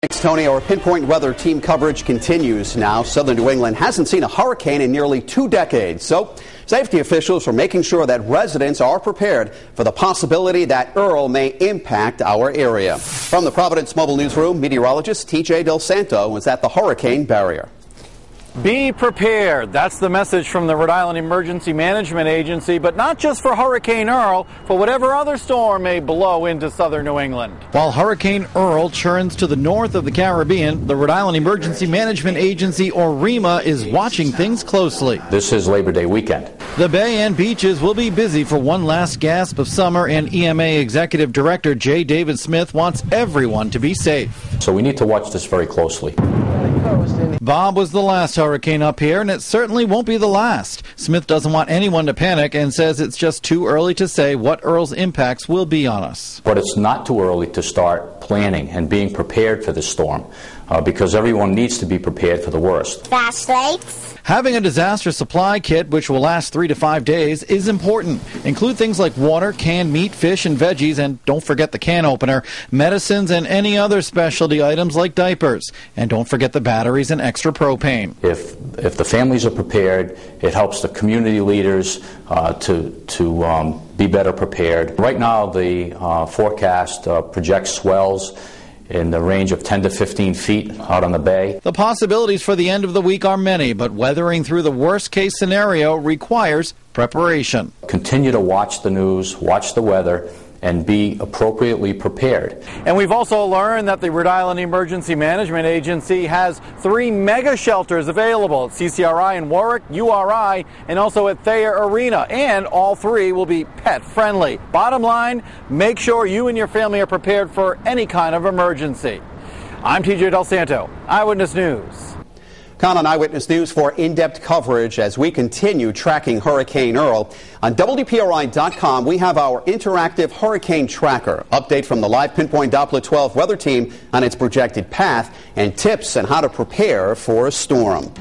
Thanks, Tony. Our pinpoint weather team coverage continues now. Southern New England hasn't seen a hurricane in nearly 2 decades. So safety officials are making sure that residents are prepared for the possibility that Earl may impact our area. From the Providence Mobile Newsroom, meteorologist TJ Del Santo was at the hurricane barrier. Be prepared. That's the message from the Rhode Island Emergency Management Agency, but not just for Hurricane Earl, for whatever other storm may blow into southern New England. While Hurricane Earl churns to the north of the Caribbean, the Rhode Island Emergency Management Agency, or REMA, is watching things closely. This is Labor Day weekend. The bay and beaches will be busy for one last gasp of summer, and EMA Executive Director J. David Smith wants everyone to be safe. So we need to watch this very closely. Bob was the last hurricane up here, and it certainly won't be the last. Smith doesn't want anyone to panic and says it's just too early to say what Earl's impacts will be on us. But it's not too early to start planning and being prepared for this storm, because everyone needs to be prepared for the worst. Flashlights. Having a disaster supply kit, which will last 3 to 5 days, is important. Include things like water, canned meat, fish, and veggies, and don't forget the can opener, medicines, and any other specialty items like diapers. And don't forget the batteries and extra propane. If the families are prepared, it helps the community leaders to be better prepared. Right now, the forecast projects swells in the range of 10 to 15 feet out on the bay. The possibilities for the end of the week are many, but weathering through the worst-case scenario requires preparation. Continue to watch the news, watch the weather, and be appropriately prepared. And we've also learned that the Rhode Island Emergency Management Agency has 3 mega shelters available at CCRI in Warwick, URI, and also at Thayer Arena. And all 3 will be pet-friendly. Bottom line, make sure you and your family are prepared for any kind of emergency. I'm TJ Del Santo, Eyewitness News. Count on Eyewitness News for in-depth coverage as we continue tracking Hurricane Earl. On WPRI.com, we have our interactive hurricane tracker. Update from the live Pinpoint Doppler 12 weather team on its projected path and tips on how to prepare for a storm.